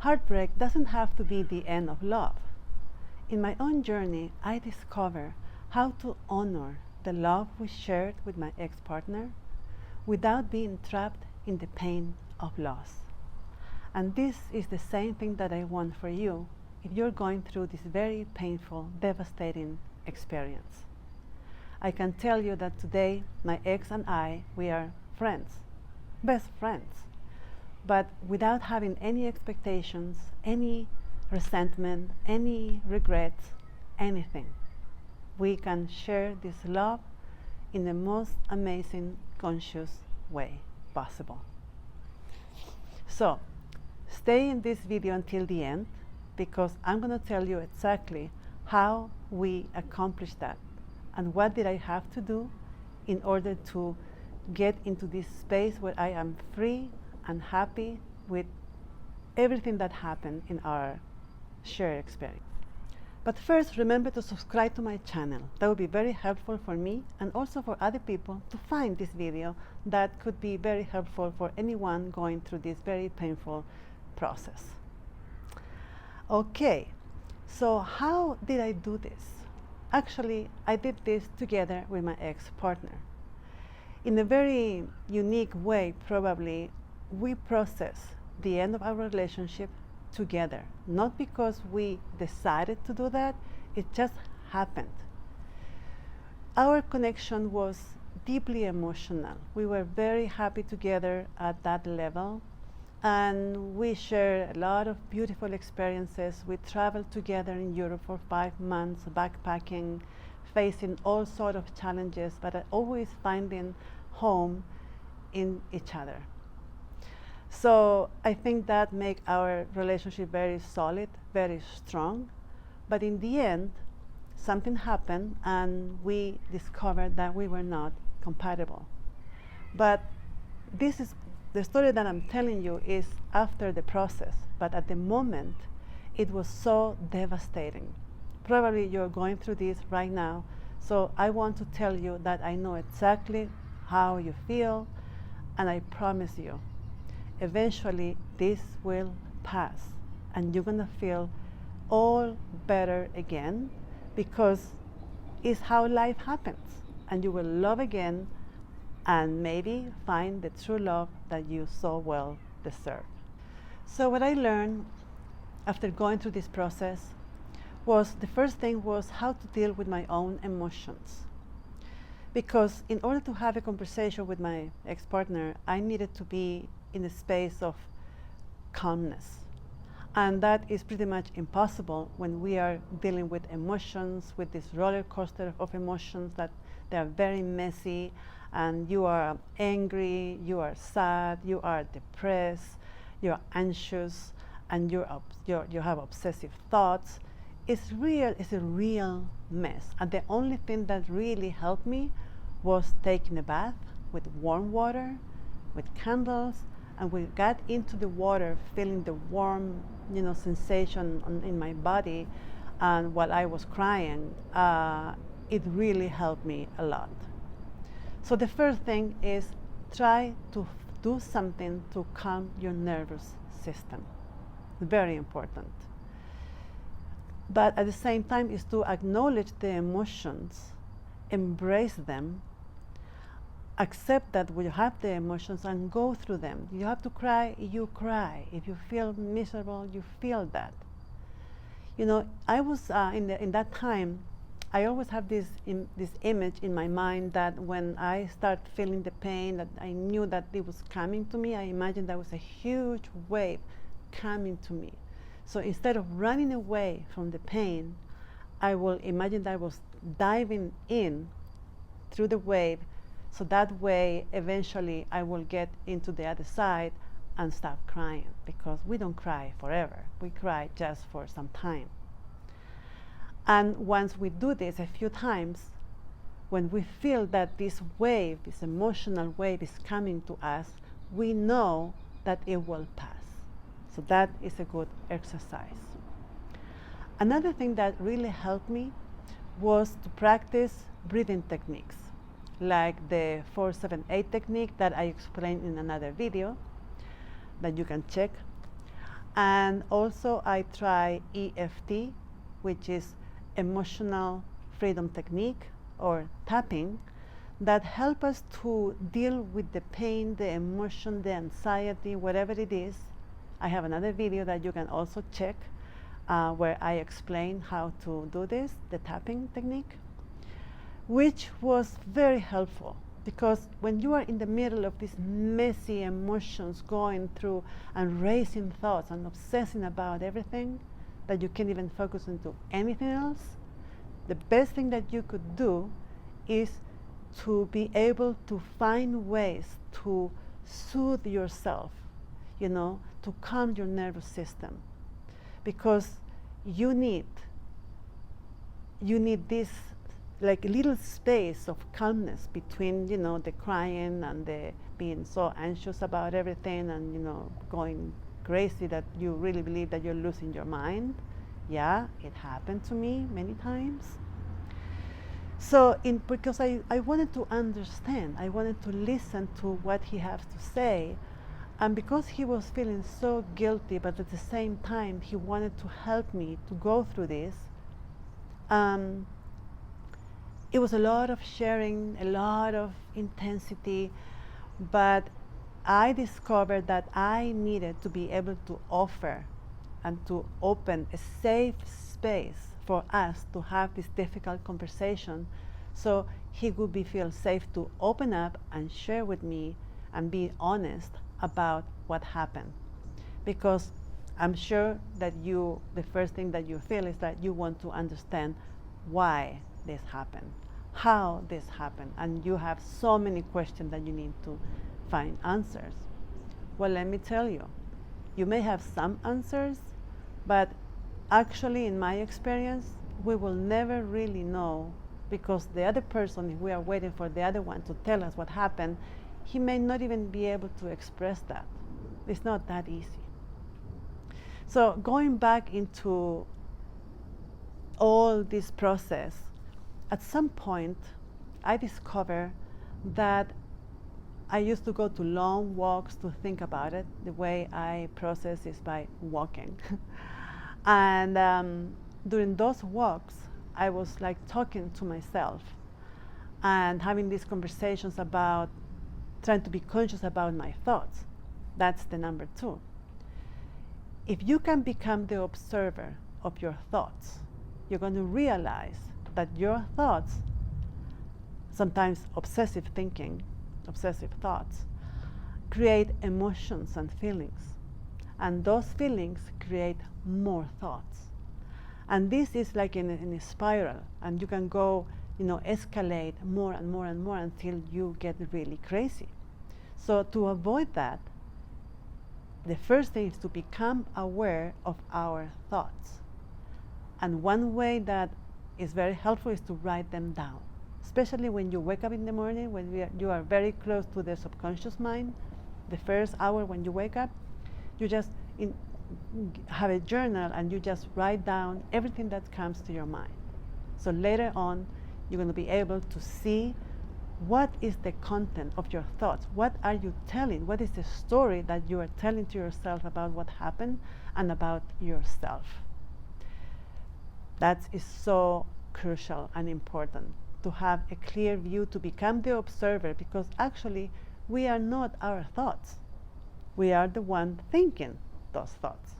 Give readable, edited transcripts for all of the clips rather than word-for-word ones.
Heartbreak doesn't have to be the end of love. In my own journey, I discovered how to honor the love we shared with my ex-partner without being trapped in the pain of loss. And this is the same thing that I want for you if you're going through this very painful, devastating experience. I can tell you that today, my ex and I, we are friends, best friends, but without having any expectations, any resentment, any regrets, anything. We can share this love in the most amazing, conscious way possible. So, stay in this video until the end, because I'm going to tell you exactly how we accomplished that and what did I have to do in order to get into this space where I am free and happy with everything that happened in our shared experience. But first, remember to subscribe to my channel. That would be very helpful for me and also for other people to find this video that could be very helpful for anyone going through this very painful process. Okay, so how did I do this? Actually, I did this together with my ex-partner. In a very unique way, probably, we processed the end of our relationship together. Not because we decided to do that, it just happened. Our connection was deeply emotional. We were very happy together at that level, and we shared a lot of beautiful experiences. We traveled together in Europe for 5 months, backpacking, facing all sorts of challenges, but always finding home in each other. So I think that made our relationship very solid, very strong. But in the end, something happened and we discovered that we were not compatible. But this is the story that I'm telling you is after the process, but at the moment, it was so devastating. Probably you're going through this right now, so I want to tell you that I know exactly how you feel, and I promise you, eventually this will pass, and you're gonna feel all better again, because it's how life happens, and you will love again, and maybe find the true love that you so well deserve. So what I learned after going through this process was, the first thing was how to deal with my own emotions. Because in order to have a conversation with my ex-partner, I needed to be in a space of calmness. And that is pretty much impossible when we are dealing with emotions, with this roller coaster of emotions that they are very messy, and you are angry, you are sad, you are depressed, you are anxious, and you have obsessive thoughts. It's a real mess. And the only thing that really helped me was taking a bath with warm water, with candles, and we got into the water, feeling the warm, sensation in my body, and while I was crying, it really helped me a lot. So the first thing is try to do something to calm your nervous system. Very important. But at the same time is to acknowledge the emotions, embrace them, accept that we have the emotions and go through them. You have to cry, you cry. If you feel miserable, you feel that. I was in that time, I always have this image in my mind that when I start feeling the pain, that I knew that it was coming to me, I imagined there was a huge wave coming to me. So instead of running away from the pain, I will imagine that I was diving in through the wave, so that way eventually I will get into the other side and stop crying, because we don't cry forever. We cry just for some time. And once we do this a few times, when we feel that this wave, this emotional wave is coming to us, we know that it will pass. So that is a good exercise. Another thing that really helped me was to practice breathing techniques, like the 4-7-8 technique that I explained in another video that you can check. And also I try EFT, which is emotional freedom technique or tapping, that help us to deal with the pain, the emotion, the anxiety, whatever it is. I have another video that you can also check where I explain how to do this, the tapping technique, which was very helpful, because when you are in the middle of these messy emotions going through and racing thoughts and obsessing about everything, that you can't even focus into anything else, the best thing that you could do is to be able to find ways to soothe yourself, to calm your nervous system, because you need this like little space of calmness between the crying and the being so anxious about everything and going crazy that you really believe that you're losing your mind. Yeah, it happened to me many times. So because I wanted to understand, I wanted to listen to what he has to say, and because he was feeling so guilty, but at the same time he wanted to help me to go through this, it was a lot of sharing, a lot of intensity, but I discovered that I needed to be able to offer and to open a safe space for us to have this difficult conversation, so he would feel safe to open up and share with me and be honest about what happened. Because I'm sure that the first thing that you feel is that you want to understand why this happened, how this happened, and you have so many questions that you need to find answers. Well, let me tell you, you may have some answers, but actually, in my experience, we will never really know, because the other person, if we are waiting for the other one to tell us what happened, he may not even be able to express that. It's not that easy. So going back into all this process, at some point, I discovered that I used to go to long walks to think about it. The way I process is by walking. And during those walks, I was like talking to myself and having these conversations about trying to be conscious about my thoughts. That's the number 2. If you can become the observer of your thoughts, you're going to realize that your thoughts, sometimes obsessive thinking, obsessive thoughts, create emotions and feelings. And those feelings create more thoughts. And this is like in a spiral, and you can go, escalate more and more and more until you get really crazy. So to avoid that, the first thing is to become aware of our thoughts. And one way that is very helpful is to write them down, especially when you wake up in the morning, when you are very close to the subconscious mind. The first hour when you wake up, you just have a journal and you just write down everything that comes to your mind. So later on, you're going to be able to see what is the content of your thoughts. What are you telling? What is the story that you are telling to yourself about what happened and about yourself? That is so crucial and important, to have a clear view, to become the observer, because actually we are not our thoughts. We are the one thinking those thoughts.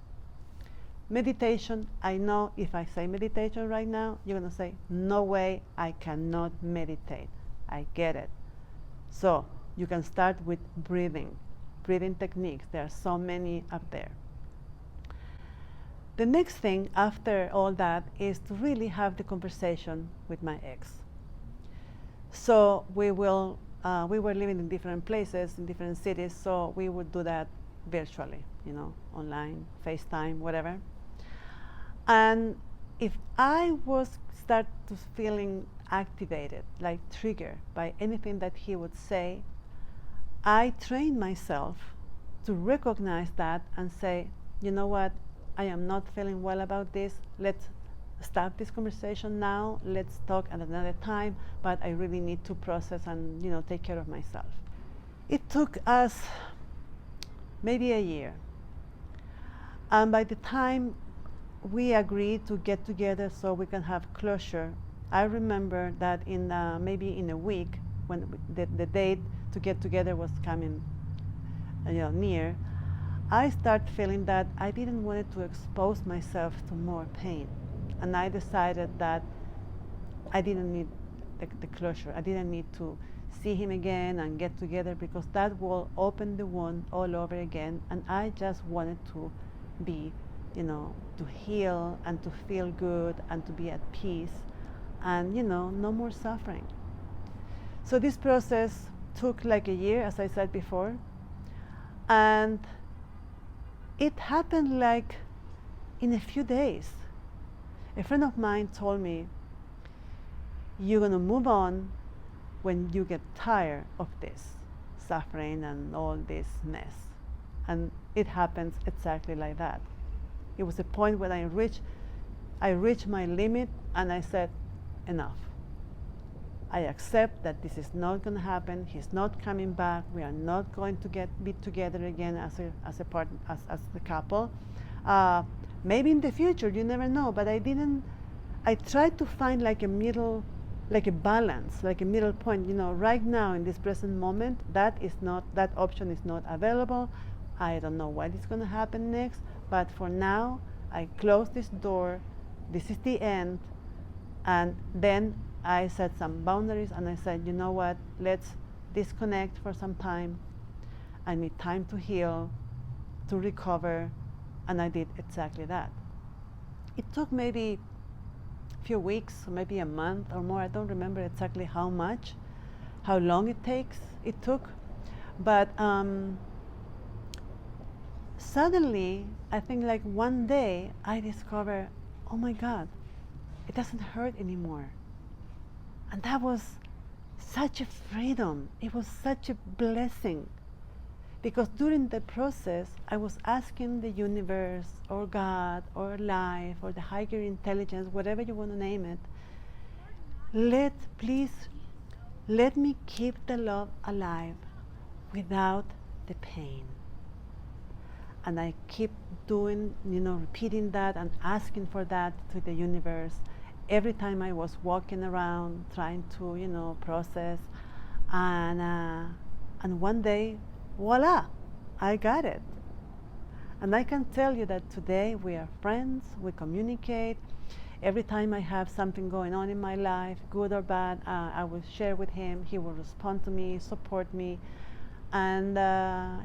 Meditation, I know if I say meditation right now, you're going to say, no way, I cannot meditate. I get it. So you can start with breathing techniques. There are so many up there. The next thing after all that is to really have the conversation with my ex. So we were living in different places, in different cities, so we would do that virtually, online, FaceTime, whatever. And if I was start to feeling activated, like triggered by anything that he would say, I trained myself to recognize that and say, you know what, I am not feeling well about this. Let's stop this conversation now. Let's talk at another time, but I really need to process and take care of myself. It took us maybe a year. And by the time we agreed to get together so we can have closure, I remember that in maybe in a week, when the date to get together was coming near, I started feeling that I didn't want to expose myself to more pain. And I decided that I didn't need the closure. I didn't need to see him again and get together, because that will open the wound all over again. And I just wanted to be, to heal and to feel good and to be at peace and, no more suffering. So this process took like a year, as I said before. And it happened like in a few days. A friend of mine told me, you're going to move on when you get tired of this suffering and all this mess. And it happens exactly like that. It was a point when I reached my limit, and I said, enough. I accept that this is not going to happen. He's not coming back. We are not going to be together again as the couple. Maybe in the future, you never know. But I tried to find like a middle, like a balance, like a middle point. Right now in this present moment, that option is not available. I don't know what is going to happen next. But for now, I close this door. This is the end. And then I set some boundaries, and I said, you know what, let's disconnect for some time. I need time to heal, to recover, and I did exactly that. It took maybe a few weeks, or maybe a month or more. I don't remember exactly how long it took. But suddenly, I think like one day, I discovered, oh my God, it doesn't hurt anymore. And that was such a freedom. It was such a blessing. Because during the process, I was asking the universe or God or life or the higher intelligence, whatever you want to name it, please let me keep the love alive without the pain. And I keep doing, repeating that and asking for that to the universe every time I was walking around trying to, process. And one day, voila, I got it. And I can tell you that today we are friends, we communicate. Every time I have something going on in my life, good or bad, I will share with him. He will respond to me, support me. And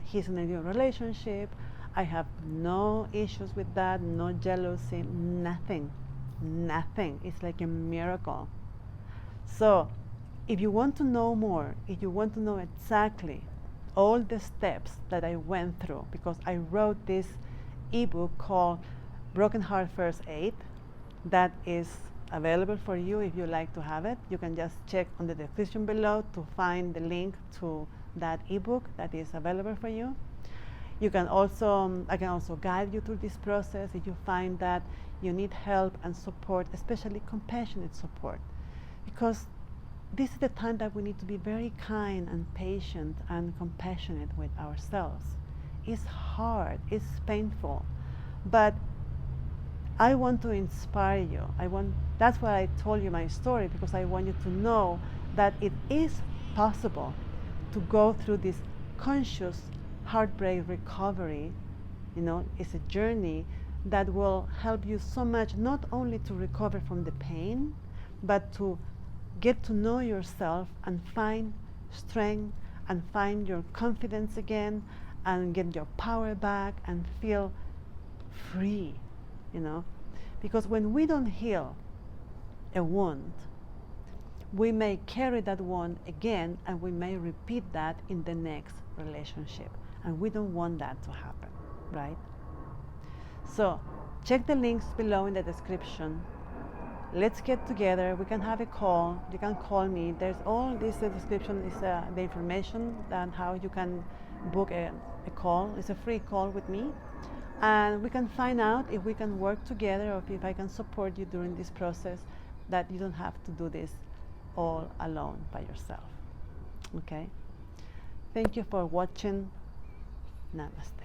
he's in a new relationship. I have no issues with that, no jealousy, nothing. It's like a miracle. So if you want to know more, if you want to know exactly all the steps that I went through, because I wrote this ebook called Broken Heart First Aid, that is available for you if you like to have it. You can just check on the description below to find the link to that ebook that is available for you. You can also, I can also guide you through this process if you find that you need help and support, especially compassionate support. Because this is the time that we need to be very kind and patient and compassionate with ourselves. It's hard, it's painful, but I want to inspire you. That's why I told you my story, because I want you to know that it is possible to go through this conscious heartbreak recovery. It's a journey that will help you so much, not only to recover from the pain, but to get to know yourself and find strength and find your confidence again and get your power back and feel free, because when we don't heal a wound, we may carry that wound again, and we may repeat that in the next relationship, and we don't want that to happen, right? So check the links below in the description. Let's get together. We can have a call. You can call me. There's all this description is the information on how you can book a call. It's a free call with me, and we can find out if we can work together, or if I can support you during this process, that you don't have to do this all alone by yourself. Okay? Thank you for watching. Namaste.